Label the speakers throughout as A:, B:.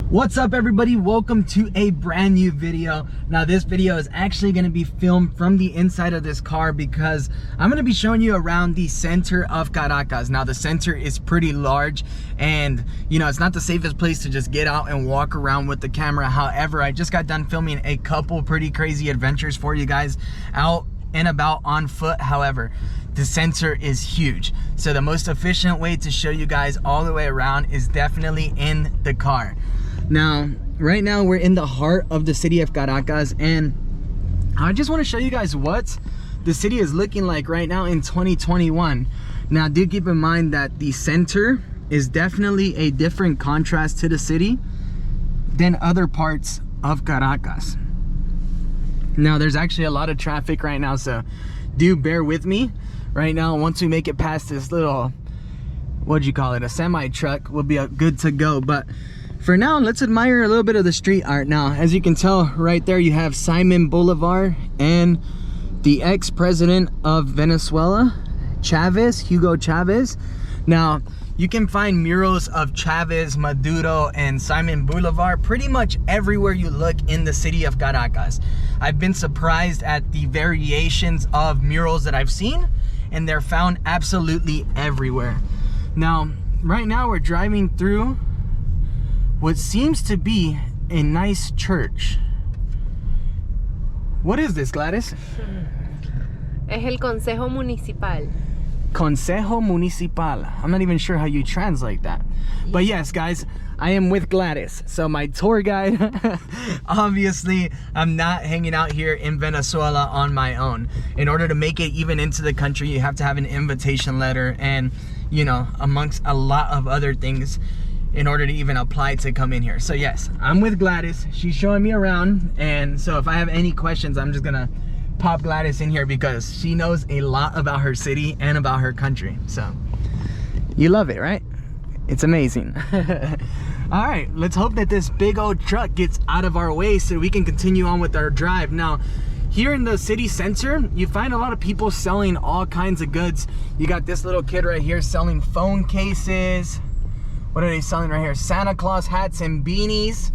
A: What's up everybody, welcome to a brand new video. Now this video is actually going to be filmed from the inside of this car because I'm going to be showing you around the center of Caracas. Now the center is pretty large and you know it's not the safest place to just get out and walk around with the camera. However, I just got done filming a couple pretty crazy adventures for you guys out and about on foot. However, the center is huge, so the most efficient way to show you guys all the way around is definitely in the car. Now, right now we're in the heart of the city of Caracas, and I just want to show you guys what the city is looking like right now in 2021. Now, do keep in mind that the center is definitely a different contrast to the city than other parts of Caracas. Now, there's actually a lot of traffic right now, so do bear with me. Right now, once we make it past this little, what'd you call it, a semi truck, we'll be good to go. But for now, let's admire a little bit of the street art. Now, as you can tell right there, you have Simon Boulevard and the ex-president of Venezuela, Hugo Chavez. Now, you can find murals of Chavez, Maduro, and Simon Boulevard pretty much everywhere you look in the city of Caracas. I've been surprised at the variations of murals that I've seen, and they're found absolutely everywhere. Now, right now we're driving through what seems to be a nice church. What is this, Gladys?
B: Es el Consejo Municipal.
A: Consejo Municipal. I'm not even sure how you translate that. But yes, guys, I am with Gladys. So my tour guide, obviously, I'm not hanging out here in Venezuela on my own. In order to make it even into the country, you have to have an invitation letter and, you know, amongst a lot of other things in order to even apply to come in here. So yes, I'm with Gladys. She's showing me around, and so if I have any questions, I'm just gonna pop Gladys in here because she knows a lot about her city and about her country. So you love it, right? It's amazing. All right, let's hope that this big old truck gets out of our way so we can continue on with our drive. Now, here in the city center, you find a lot of people selling all kinds of goods. You got this little kid right here selling phone cases. What are they selling right here? Santa Claus hats and beanies.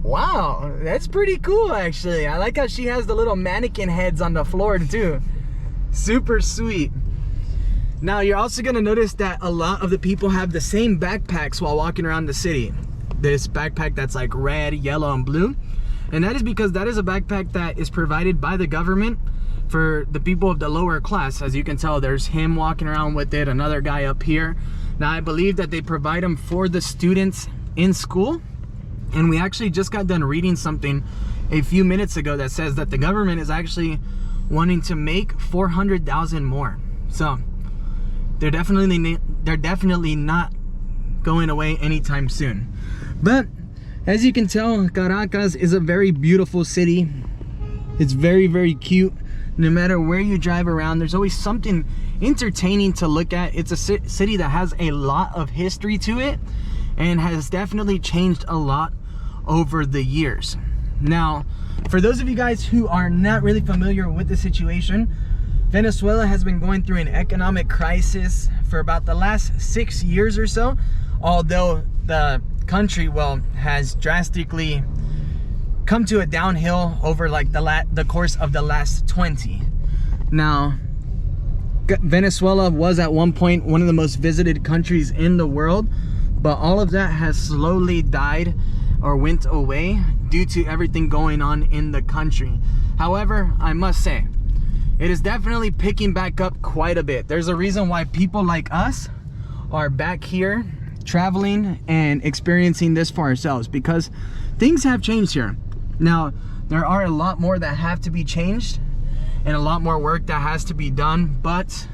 A: Wow, that's pretty cool actually. I like how she has the little mannequin heads on the floor too. Super sweet. Now, you're also gonna notice that a lot of the people have the same backpacks while walking around the city. This backpack that's like red, yellow, and blue. And that is because that is a backpack that is provided by the government for the people of the lower class. As you can tell, there's him walking around with it, another guy up here. Now, I believe that they provide them for the students in school. And we actually just got done reading something a few minutes ago that says that the government is actually wanting to make 400,000 more. So they're definitely not going away anytime soon. But as you can tell, Caracas is a very beautiful city. It's very, very cute. No matter where you drive around, there's always something entertaining to look at. It's a city that has a lot of history to it and has definitely changed a lot over the years. Now, for those of you guys who are not really familiar with the situation, Venezuela has been going through an economic crisis for about the last 6 years or so, although the country, well, has drastically come to a downhill over like the course of the last 20. Now, Venezuela was at one point one of the most visited countries in the world, but all of that has slowly died or went away due to everything going on in the country. However, I must say, it is definitely picking back up quite a bit. There's a reason why people like us are back here traveling and experiencing this for ourselves, because things have changed here. Now, there are a lot more that have to be changed and a lot more work that has to be done, but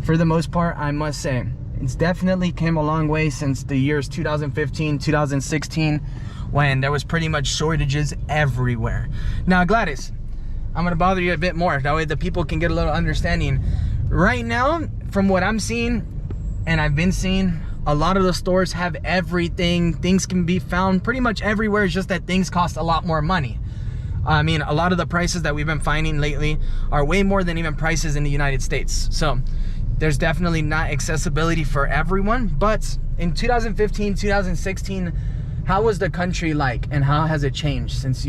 A: for the most part, I must say, it's definitely came a long way since the years 2015, 2016, when there was pretty much shortages everywhere. Now, Gladys, I'm gonna bother you a bit more, that way the people can get a little understanding. Right now, from what I'm seeing, and I've been seeing, a lot of the stores have everything. Things can be found pretty much everywhere, it's just that things cost a lot more money. I mean, a lot of the prices that we've been finding lately are way more than even prices in the United States. So there's definitely not accessibility for everyone, but in 2015, 2016, How was the country like, and how has it changed since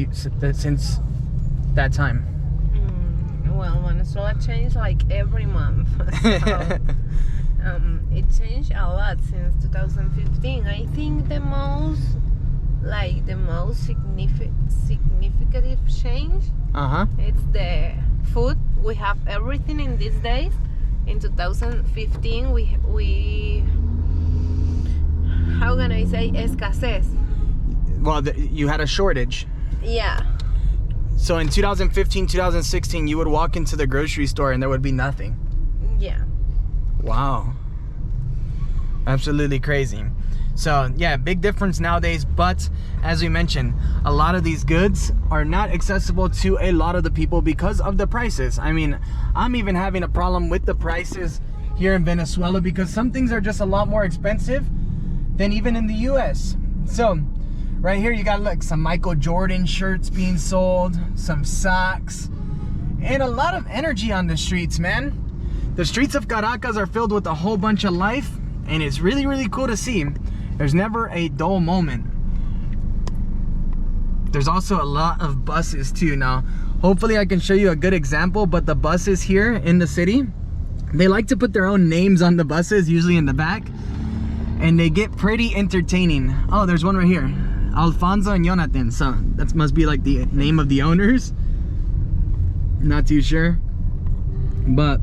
A: that time?
B: Well, Venezuela changed like every month. So, it changed a lot since 2015. I think the most significant change, it's the food. We have everything in these days. In 2015, we how can I say, escasez?
A: Well, you had a shortage.
B: Yeah.
A: So in 2015, 2016, you would walk into the grocery store and there would be nothing.
B: Yeah.
A: Wow. Absolutely crazy. So yeah, big difference nowadays, but as we mentioned, a lot of these goods are not accessible to a lot of the people because of the prices. I mean, I'm even having a problem with the prices here in Venezuela because some things are just a lot more expensive than even in the US. So right here you got, look, some Michael Jordan shirts being sold, some socks, and a lot of energy on the streets, man. The streets of Caracas are filled with a whole bunch of life, and it's really, really cool to see. There's never a dull moment. There's also a lot of buses too. Now, hopefully I can show you a good example, but the buses here in the city, they like to put their own names on the buses, usually in the back, and they get pretty entertaining. Oh, there's one right here. Alfonso and Jonathan, so that must be like the name of the owners. Not too sure, but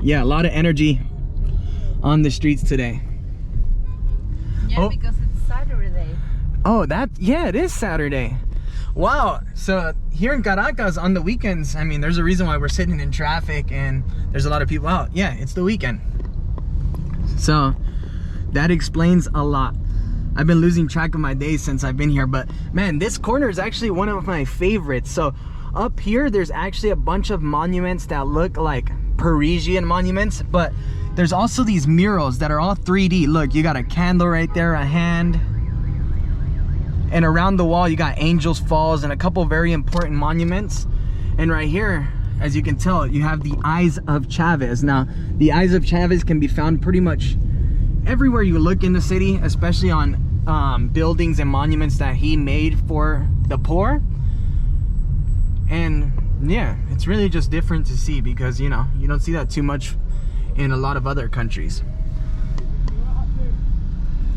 A: yeah, a lot of energy on the streets today.
B: Yeah, because it's Saturday.
A: Oh, yeah, it is Saturday. Wow. So here in Caracas on the weekends, I mean, there's a reason why we're sitting in traffic and there's a lot of people out. Yeah, it's the weekend. So that explains a lot. I've been losing track of my days since I've been here, but man, this corner is actually one of my favorites. So up here, there's actually a bunch of monuments that look like Parisian monuments, but there's also these murals that are all 3D. Look, you got a candle right there, a hand, and around the wall you got Angels Falls and a couple very important monuments. And right here, as you can tell, you have the Eyes of Chavez. Now, the Eyes of Chavez can be found pretty much everywhere you look in the city, especially on buildings and monuments that he made for the poor. And yeah, it's really just different to see because, you know, you don't see that too much in a lot of other countries.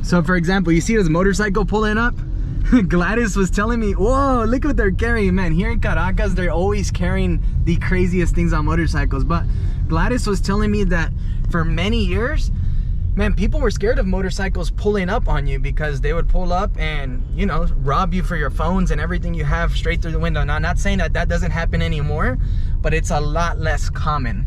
A: So for example, you see this motorcycle pulling up? Gladys was telling me, whoa, look what they're carrying. Man, here in Caracas, they're always carrying the craziest things on motorcycles. But Gladys was telling me that for many years, man, people were scared of motorcycles pulling up on you because they would pull up and, you know, rob you for your phones and everything you have straight through the window. Now, I'm not saying that that doesn't happen anymore, but it's a lot less common.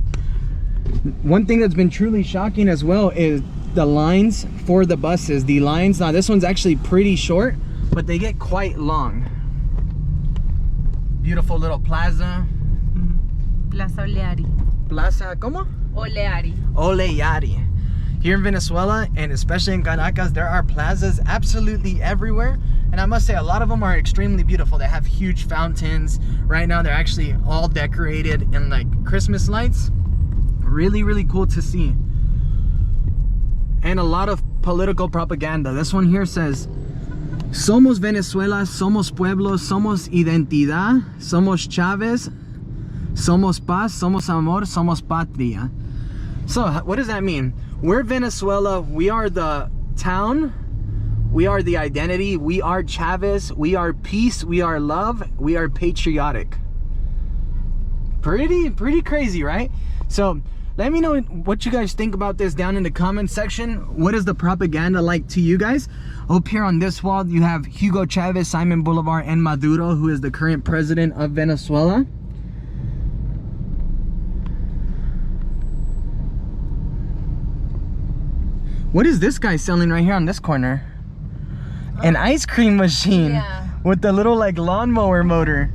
A: One thing that's been truly shocking as well is the lines for the buses. The lines, now this one's actually pretty short, but they get quite long. Beautiful little plaza.
B: Plaza Oleari.
A: Plaza, ¿cómo?
B: Oleari.
A: Oleari. Here in Venezuela, and especially in Caracas, there are plazas absolutely everywhere. And I must say, a lot of them are extremely beautiful. They have huge fountains. Right now, they're actually all decorated in like Christmas lights. Really, really cool to see. And a lot of political propaganda. This one here says, Somos Venezuela, somos pueblo, somos identidad, somos Chávez, somos paz, somos amor, somos patria. So what does that mean? We're Venezuela, we are the town, we are the identity, we are Chavez, we are peace, we are love, we are patriotic. Pretty crazy, right? So let me know what you guys think about this down in the comment section. What is the propaganda like to you guys? Up here on this wall, you have Hugo Chavez, Simon Bolivar, and Maduro, who is the current president of Venezuela. What is this guy selling right here on this corner? An ice cream machine, yeah, with the little like lawnmower motor.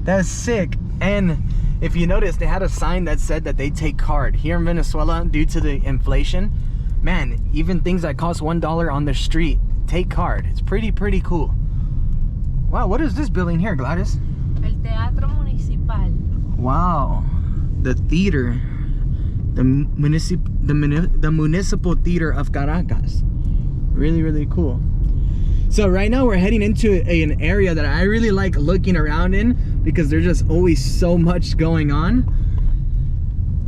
A: That's sick. And if you notice, they had a sign that said that they take card. Here in Venezuela, due to the inflation, man, even things that cost $1 on the street take card. It's pretty cool. Wow, what is this building here, Gladys?
B: El Teatro Municipal.
A: Wow, the theater. The municipal theater of Caracas. Really cool. So right now we're heading into an area that I really like looking around in because there's just always so much going on.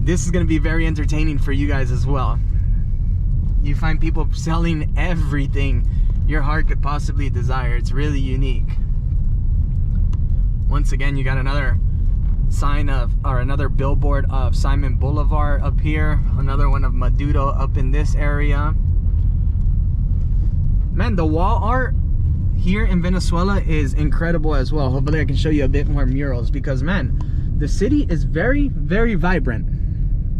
A: This is going to be very entertaining for you guys as well. You find people selling everything your heart could possibly desire. It's really unique. Once again, you got another sign of, or another billboard of Simon Boulevard up here. Another one of Maduro up in this area. Man, the wall art here in Venezuela is incredible as well. Hopefully I can show you a bit more murals because, man, the city is very, very vibrant.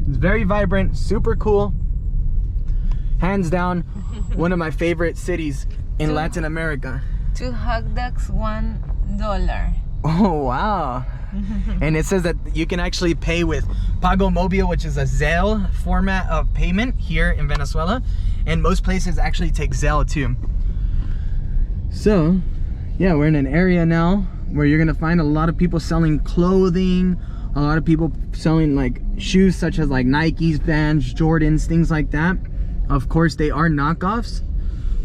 A: It's very vibrant, super cool. Hands down, one of my favorite cities in Latin America.
B: 2 hot dogs, $1.
A: Oh, wow. And it says that you can actually pay with Pago Mobile, which is a Zelle format of payment here in Venezuela. And most places actually take Zelle too. So, yeah, we're in an area now where you're gonna find a lot of people selling clothing, a lot of people selling like shoes such as like Nikes, Vans, Jordans, things like that. Of course, they are knockoffs,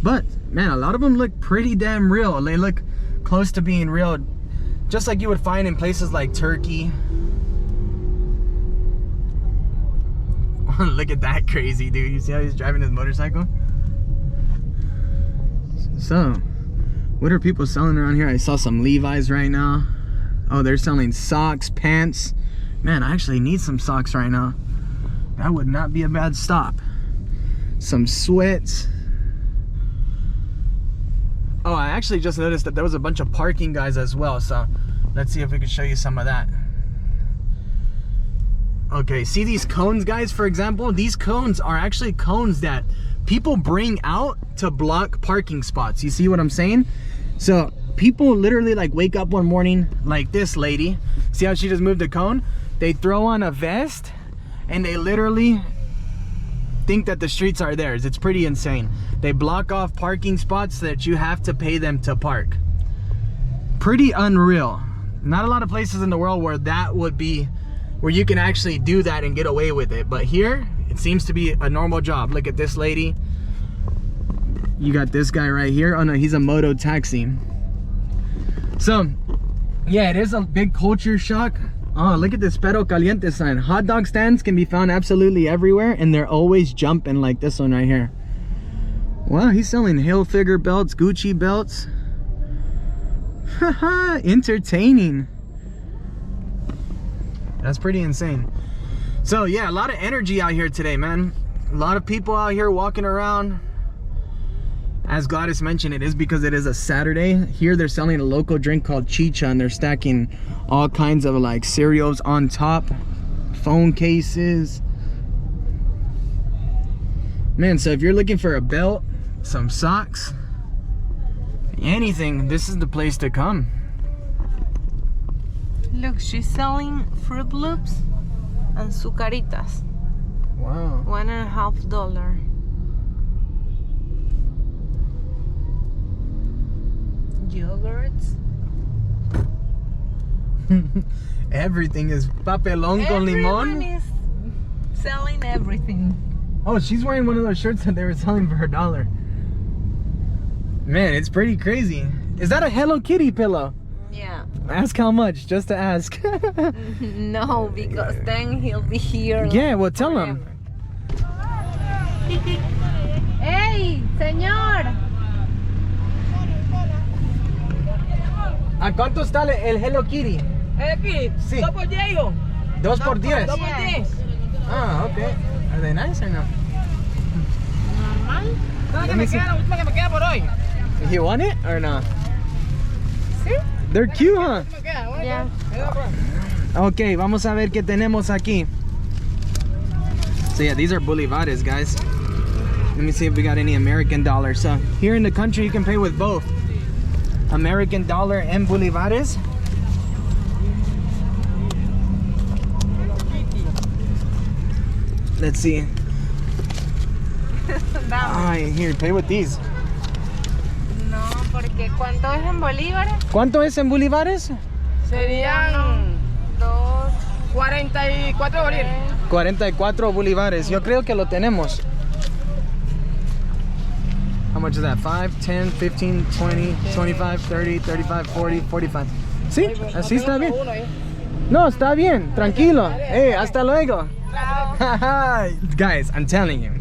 A: but man, a lot of them look pretty damn real. They look close to being real, just like you would find in places like Turkey. Look at that crazy dude. You see how he's driving his motorcycle? So, what are people selling around here? I saw some Levi's right now. Oh, they're selling socks, pants. Man, I actually need some socks right now. That would not be a bad stop. Some sweats. Oh, I actually just noticed that there was a bunch of parking guys as well, so let's see if we can show you some of that. Okay, see these cones, guys? For example, these cones are actually cones that people bring out to block parking spots. You see what I'm saying? So people literally like wake up one morning like this lady. See how she just moved a cone? They throw on a vest and they literally think that the streets are theirs. It's pretty insane. They block off parking spots so that you have to pay them to park. Pretty unreal. Not a lot of places in the world where that would be, where you can actually do that and get away with it. But here, it seems to be a normal job. Look at this lady. You got this guy right here. Oh no, he's a moto taxi. So, yeah, it is a big culture shock. Oh, look at this Perro Caliente sign. Hot dog stands can be found absolutely everywhere, and they're always jumping like this one right here. Wow, he's selling Hilfiger belts, Gucci belts. Haha, entertaining. That's pretty insane. So yeah, a lot of energy out here today, man. A lot of people out here walking around. As Gladys mentioned, it is because it is a Saturday. Here they're selling a local drink called chicha, and they're stacking all kinds of like cereals on top, phone cases. Man, so if you're looking for a belt, some socks, anything, this is the place to come.
B: Look, she's selling Fruit Loops and Sucaritas.
A: Wow.
B: $1.50. Yogurts.
A: Everything is papelón con
B: Everyone
A: limón.
B: is selling everything.
A: Oh, she's wearing one of those shirts that they were selling for $1. Man, it's pretty crazy. Is that a Hello Kitty pillow?
B: Yeah.
A: Ask how much, just to ask.
B: No, because then he'll be here.
A: Yeah, well, tell him.
B: Hey, señor.
A: ¿A cuánto está el Hello Kitty?
C: Aquí,
A: Sí.
C: 2 por 10, hijo.
A: 2 por 10.
C: 2 por 10.
A: Ah, okay. Are they nice or no?
B: Normal.
C: Esa
A: Let me see.
C: la última que me queda por hoy.
A: You want it or not?
B: Sí.
A: They're cute, huh?
C: Me queda, bueno,
B: Yeah.
C: queda por-
A: Okay, vamos a ver qué tenemos aquí. So yeah, these are bolivares, guys. Let me see if we got any American dollars. So here in the country, you can pay with both American dollar and bolivares. Let's see. Ay, here, pay with these.
B: No, porque ¿cuánto es en bolívares?
A: ¿Cuánto es en bolivares?
C: Serían
B: 2,
C: 44 bolívares.
A: 44 bolivares. Yo creo que lo tenemos. How much is that? 5, 10, 15, 20, 25, 30, 35, 40, 45. ¿Sí? ¿Así está bien? No, está bien. Tranquilo. Hey, hasta luego. Guys, I'm telling you,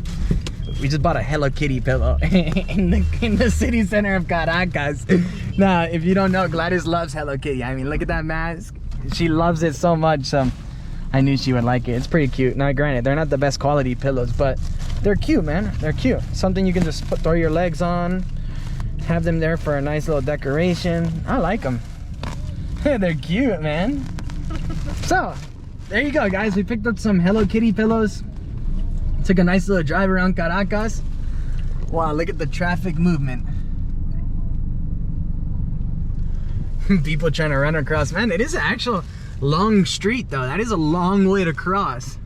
A: we just bought a Hello Kitty pillow in the city center of Caracas. Now, if you don't know, Gladys loves Hello Kitty. I mean, look at that mask. She loves it so much, so I knew she would like it. It's pretty cute. Now, granted, they're not the best quality pillows, but they're cute, man. They're cute. Something you can just throw your legs on, have them there for a nice little decoration. I like them. They're cute, man. So, there you go, guys. We picked up some Hello Kitty pillows. Took a nice little drive around Caracas. Wow, look at the traffic movement. People trying to run across. Man, it is an actual long street, though. That is a long way to cross.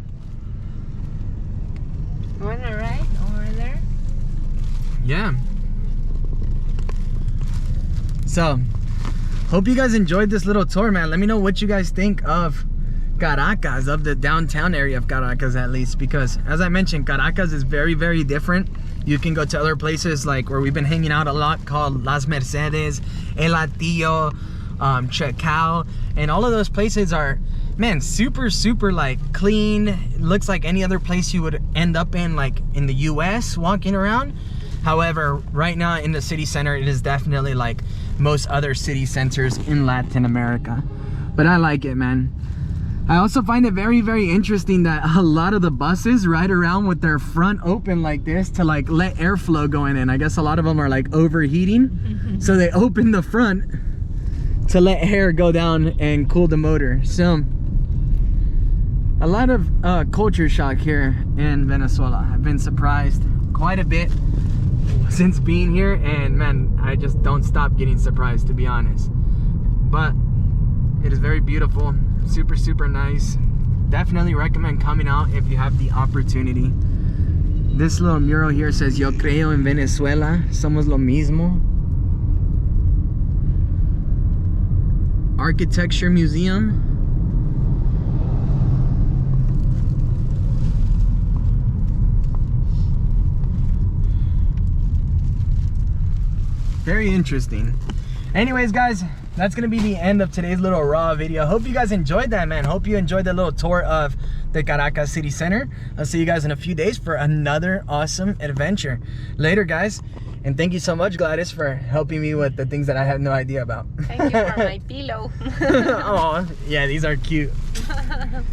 B: On the right, over there.
A: Yeah. So, hope you guys enjoyed this little tour, man. Let me know what you guys think of Caracas, of the downtown area of Caracas at least, because as I mentioned, Caracas is very, very different. You can go to other places like where we've been hanging out a lot called Las Mercedes, El Atillo, Chacao, and all of those places are, man, super, super like clean. It looks like any other place you would end up in, like in the US walking around. However, right now in the city center, it is definitely like most other city centers in Latin America. But I like it, man. I also find it very, very interesting that a lot of the buses ride around with their front open like this to like let airflow going in. I guess a lot of them are like overheating. So they open the front to let air go down and cool the motor. So a lot of culture shock here in Venezuela. I've been surprised quite a bit since being here, and man, I just don't stop getting surprised, to be honest. But it is very beautiful, super, super nice. Definitely recommend coming out if you have the opportunity. This little mural here says, "Yo creo en Venezuela, somos lo mismo." Architecture Museum. Very interesting. Anyways, guys, that's gonna be the end of today's little raw video. Hope you guys enjoyed that, man. Hope you enjoyed the little tour of the Caracas City Center. I'll see you guys in a few days for another awesome adventure. Later, guys. And thank you so much, Gladys, for helping me with the things that I had no idea about.
B: Thank you for my pillow.
A: Oh, yeah, these are cute.